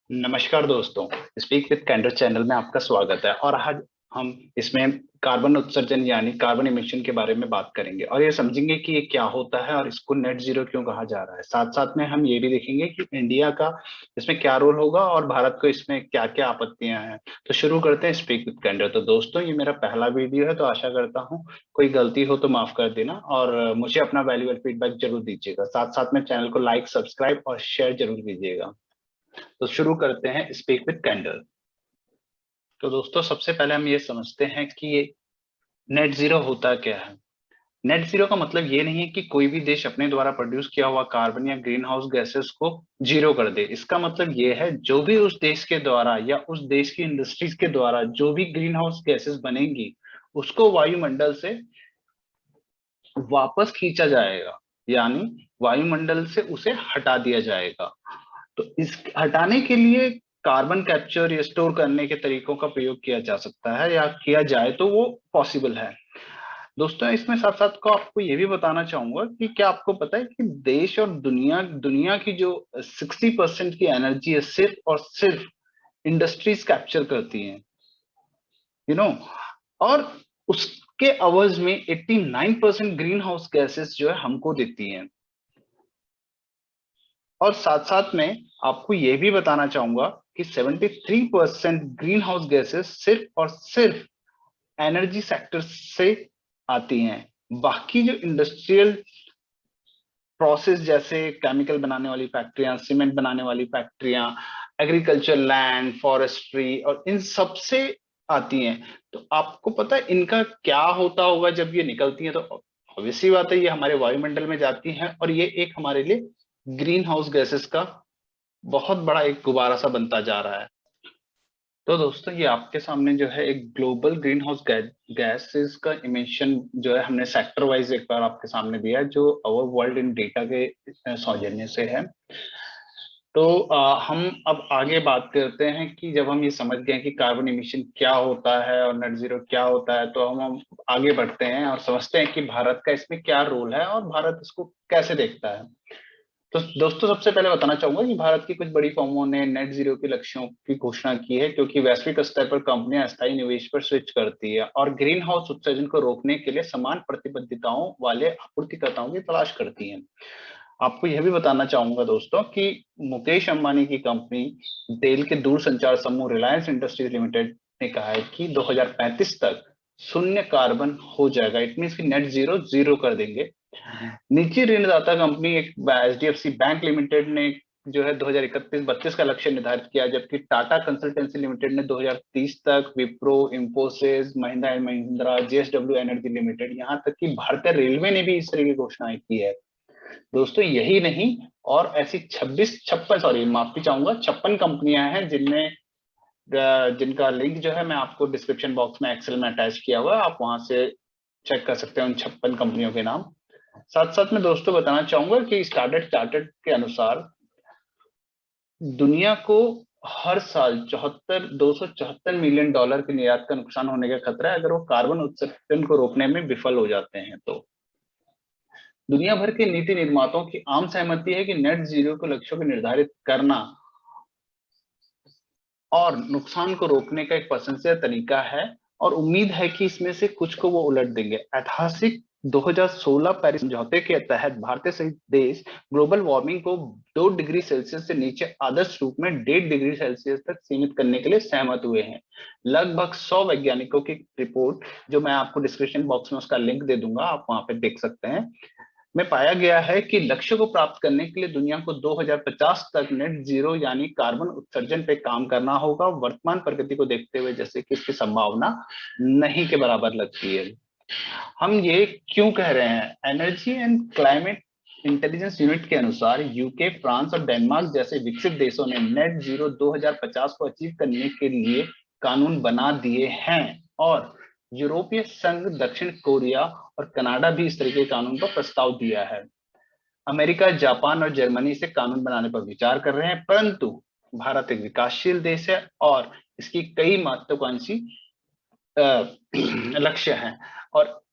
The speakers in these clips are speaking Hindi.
नमस्कार दोस्तों। स्पीक विद कैंडर चैनल में आपका स्वागत है और आज हम इसमें कार्बन उत्सर्जन यानी कार्बन इमिशन के बारे में बात करेंगे और ये समझेंगे कि ये क्या होता है और इसको नेट जीरो क्यों कहा जा रहा है। साथ साथ में हम ये भी देखेंगे कि इंडिया का इसमें क्या रोल होगा और भारत को इसमें क्या क्या आपत्तियां हैं। तो शुरू करते हैं स्पीक विद कैंडर। तो दोस्तों, ये मेरा पहला वीडियो है, तो आशा करता हूँ कोई गलती हो तो माफ कर देना और मुझे अपना वैल्यूएबल फीडबैक जरूर दीजिएगा। साथ साथ में चैनल को लाइक, सब्सक्राइब और शेयर जरूर कीजिएगा। तो शुरू करते हैं स्पीक विद कैंडल। तो दोस्तों, सबसे पहले हम ये समझते हैं कि ये नेट जीरो होता क्या है। नेट जीरो का मतलब ये नहीं है कि कोई भी देश अपने द्वारा प्रोड्यूस किया हुआ कार्बन या ग्रीन हाउस गैसेस को जीरो कर दे। इसका मतलब ये है जो भी उस देश के द्वारा या उस देश की इंडस्ट्रीज के द्वारा जो भी ग्रीन हाउस गैसेस बनेंगी उसको वायुमंडल से वापस खींचा जाएगा, यानी वायुमंडल से उसे हटा दिया जाएगा। तो इस हटाने के लिए कार्बन कैप्चर या स्टोर करने के तरीकों का प्रयोग किया जा सकता है या किया जाए तो वो पॉसिबल है। दोस्तों, इसमें साथ साथ को आपको ये भी बताना चाहूंगा कि क्या आपको पता है कि देश और दुनिया दुनिया की जो 60% की एनर्जी है सिर्फ और सिर्फ इंडस्ट्रीज कैप्चर करती हैं, और उसके अवज में 89% ग्रीन हाउस गैसेस जो है हमको देती हैं। और साथ साथ में आपको यह भी बताना चाहूंगा कि 73% ग्रीन हाउस गैसेस सिर्फ और सिर्फ एनर्जी सेक्टर से आती हैं। बाकी जो इंडस्ट्रियल प्रोसेस जैसे केमिकल बनाने वाली फैक्ट्रियां, सीमेंट बनाने वाली फैक्ट्रियां, एग्रीकल्चर लैंड, फॉरेस्ट्री और इन सब से आती हैं। तो आपको पता है इनका क्या होता होगा जब ये निकलती हैं? तो ऑब्वियसली बात है, ये हमारे वायुमंडल में जाती हैं और ये एक हमारे लिए ग्रीन हाउस गैसेस का बहुत बड़ा एक गुब्बारा सा बनता जा रहा है। तो दोस्तों, ये आपके सामने जो है एक ग्लोबल ग्रीन हाउस गैसेस का इमिशन जो है हमने सेक्टर वाइज एक बार आपके सामने दिया है, जो अवर वर्ल्ड इन डेटा के सौजन्य से है। तो हम अब आगे बात करते हैं कि जब हम ये समझ गए कि कार्बन इमिशन क्या होता है और नेट जीरो क्या होता है, तो हम आगे बढ़ते हैं और समझते हैं कि भारत का इसमें क्या रोल है और भारत इसको कैसे देखता है। तो दोस्तों, सबसे पहले बताना चाहूंगा कि भारत की कुछ बड़ी फर्मों ने नेट जीरो के लक्ष्यों की घोषणा की है, क्योंकि वैश्विक स्तर पर कंपनियां अस्थायी निवेश पर स्विच करती है और ग्रीन हाउस उत्सर्जन को रोकने के लिए समान प्रतिबद्धताओं वाले आपूर्तिकर्ताओं की तलाश करती हैं। आपको यह भी बताना चाहूंगा दोस्तों कि मुकेश अंबानी की कंपनी डेल के दूरसंचार समूह रिलायंस इंडस्ट्रीज लिमिटेड ने कहा है कि 2035 तक शून्य कार्बन हो जाएगा। इट मीन कि नेट जीरो जीरो कर देंगे। निजी ऋणदाता कंपनी एक एचडीएफसी बैंक लिमिटेड ने जो है 2031-32 का लक्ष्य निर्धारित किया, जबकि टाटा कंसल्टेंसी लिमिटेड ने 2030 तक, Wipro, Infosys, Mahindra and Mahindra, JSW energy limited, यहाँ तक कि भारतीय रेलवे ने भी इस तरह की घोषणाएं की है। दोस्तों, यही नहीं, और ऐसी 56 कंपनियां हैं जिनमें जिनका लिंक जो है मैं आपको डिस्क्रिप्शन बॉक्स में एक्सेल में अटैच किया हुआ है, आप वहां से चेक कर सकते हैं उन 56 कंपनियों के नाम। साथ साथ में दोस्तों बताना चाहूंगा कि स्टैंडर्ड चार्टर्ड के अनुसार दुनिया को हर साल 274 मिलियन डॉलर के निर्यात का नुकसान होने का खतरा है अगर वो कार्बन उत्सर्जन को रोकने में विफल हो जाते हैं। तो दुनिया भर के नीति निर्माताओं की आम सहमति है कि नेट जीरो के लक्ष्यों को निर्धारित करना और नुकसान को रोकने का एक प्रशंसनीय तरीका है, और उम्मीद है कि इसमें से कुछ को वो उलट देंगे। ऐतिहासिक 2016 पेरिस समझौते के तहत भारतीय सहित देश ग्लोबल वार्मिंग को 2 डिग्री सेल्सियस से नीचे आदर्श रूप में 1.5 डिग्री सेल्सियस तक सीमित करने के लिए सहमत हुए हैं। लगभग 100 वैज्ञानिकों की रिपोर्ट, जो मैं आपको डिस्क्रिप्शन बॉक्स में उसका लिंक दे दूंगा, आप वहां पे देख सकते हैं, में पाया गया है कि लक्ष्य को प्राप्त करने के लिए दुनिया को 2050 तक नेट जीरो यानी कार्बन उत्सर्जन पे काम करना होगा। वर्तमान प्रगति को देखते हुए जैसे कि इसकी संभावना नहीं के बराबर लगती है। हम ये क्यों कह रहे हैं? Energy and climate intelligence unit के अनुसार यूके, फ्रांस और डेनमार्क जैसे विकसित देशों ने नेट जीरो 2050 को अचीव करने के लिए कानून बना दिए हैं, और यूरोपीय संघ, दक्षिण कोरिया और कनाडा भी इस तरह के कानून का प्रस्ताव दिया है। अमेरिका, जापान और जर्मनी से कानून बनाने पर विचार कर रहे हैं, परंतु भारत एक विकासशील देश है और इसकी कई महत्वाकांक्षी लक्ष्य हैं, और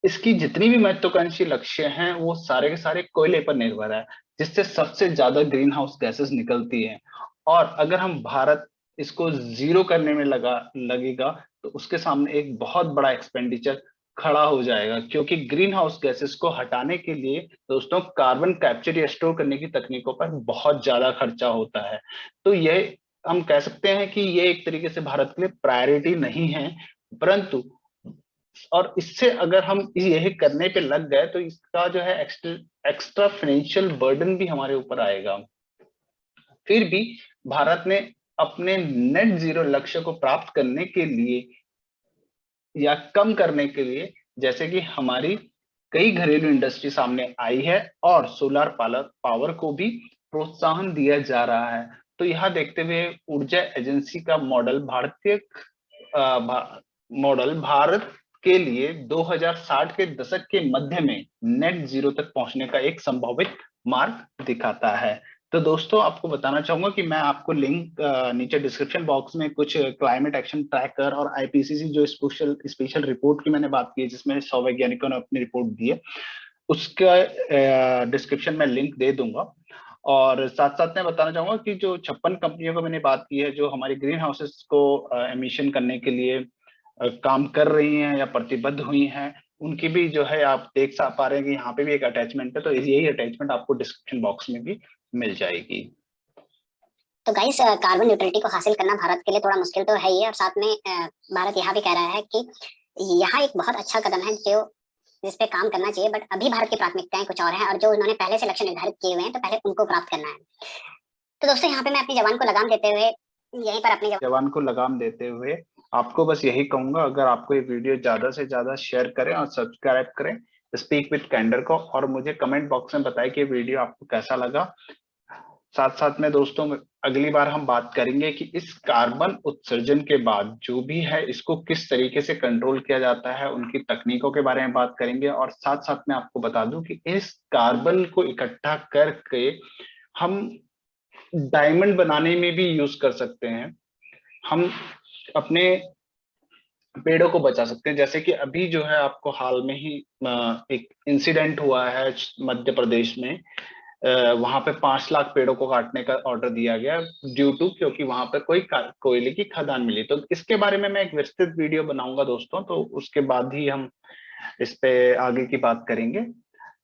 इसकी जितनी भी महत्वाकांक्षी लक्ष्य हैं वो सारे के सारे कोयले पर निर्भर है, जिससे सबसे ज्यादा ग्रीन हाउस गैसेस निकलती हैं। और अगर हम भारत इसको जीरो करने में लगेगा तो उसके सामने एक बहुत बड़ा एक्सपेंडिचर खड़ा हो जाएगा, क्योंकि ग्रीन हाउस गैसेस को हटाने के लिए दोस्तों कार्बन कैप्चर या स्टोर करने की तकनीकों पर बहुत ज्यादा खर्चा होता है। तो ये हम कह सकते हैं कि ये एक तरीके से भारत के लिए प्रायोरिटी नहीं है, परंतु और इससे अगर हम यही करने पे लग गए तो इसका जो है एक्स्ट्रा फाइनेंशियल बर्डन भी हमारे ऊपर आएगा। फिर भी भारत ने अपने नेट जीरो लक्ष्य को प्राप्त करने के लिए या कम करने के लिए, जैसे कि हमारी कई घरेलू इंडस्ट्री सामने आई है और सोलर पावर को भी प्रोत्साहन दिया जा रहा है। तो यह देखते हुए ऊर्जा एजेंसी का मॉडल मॉडल भारत के लिए 2060 के दशक के मध्य में नेट जीरो तक पहुंचने का एक संभावित मार्ग दिखाता है। तो दोस्तों आपको बताना चाहूंगा कि मैं आपको लिंक नीचे डिस्क्रिप्शन बॉक्स में कुछ क्लाइमेट एक्शन ट्रैकर और आईपीसीसी जो स्पेशल रिपोर्ट की मैंने बात की है, जिसमें 100 वैज्ञानिकों ने अपनी रिपोर्ट दी है, उसका डिस्क्रिप्शन में लिंक दे दूंगा। और साथ साथ मैं बताना चाहूंगा कि जो 56 कंपनियों को मैंने बात की है जो हमारे ग्रीन हाउसेस को एमिशन करने के लिए काम कर रही हैं या प्रतिबद्ध हुई हैं, उनकी भी जो है आप देख पा रहे हैं कि यहाँ पे भी एक अटैचमेंट है, तो यही अटैचमेंट आपको डिस्क्रिप्शन बॉक्स में भी मिल जाएगी। तो गाइस, कार्बन न्यूट्रलिटी को हासिल करना भारत के लिए थोड़ा मुश्किल तो है ही है, और साथ में भारत यहाँ भी कह रहा है कि यहाँ एक बहुत अच्छा कदम है जो जिस पे काम करना चाहिए, बट अभी भारत की प्राथमिकताएं कुछ और हैं, और जो उन्होंने पहले से लक्ष्य निर्धारित किए हुए हैं तो पहले उनको प्राप्त करना है। तो दोस्तों यहाँ पे मैं अपनी जवान को लगाम देते हुए यहीं पर अपनी जवान को लगाम देते हुए आपको बस यही कहूंगा, अगर आपको ये वीडियो ज्यादा से ज्यादा शेयर करें और सब्सक्राइब करें स्पीक विद कैंडर को, और मुझे कमेंट बॉक्स में बताएं कि वीडियो आपको कैसा लगा। साथ साथ में दोस्तों अगली बार हम बात करेंगे कि इस कार्बन उत्सर्जन के बाद जो भी है इसको किस तरीके से कंट्रोल किया जाता है, उनकी तकनीकों के बारे में बात करेंगे। और साथ साथ में आपको बता दूं कि इस कार्बन को इकट्ठा करके हम डायमंड बनाने में भी यूज कर सकते हैं, हम अपने पेड़ों को बचा सकते हैं। जैसे कि अभी जो है आपको हाल में ही एक इंसिडेंट हुआ है मध्य प्रदेश में, वहां पे 5 लाख पेड़ों को काटने का ऑर्डर दिया गया ड्यू टू, क्योंकि वहां पे कोई कोयले की खदान मिली। तो इसके बारे में मैं एक विस्तृत वीडियो बनाऊंगा दोस्तों, तो उसके बाद ही हम इस पे आगे की बात करेंगे।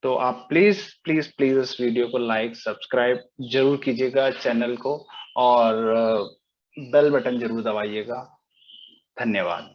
तो आप प्लीज प्लीज प्लीज इस वीडियो को लाइक सब्सक्राइब जरूर कीजिएगा चैनल को, और बेल बटन जरूर दबाइएगा। धन्यवाद।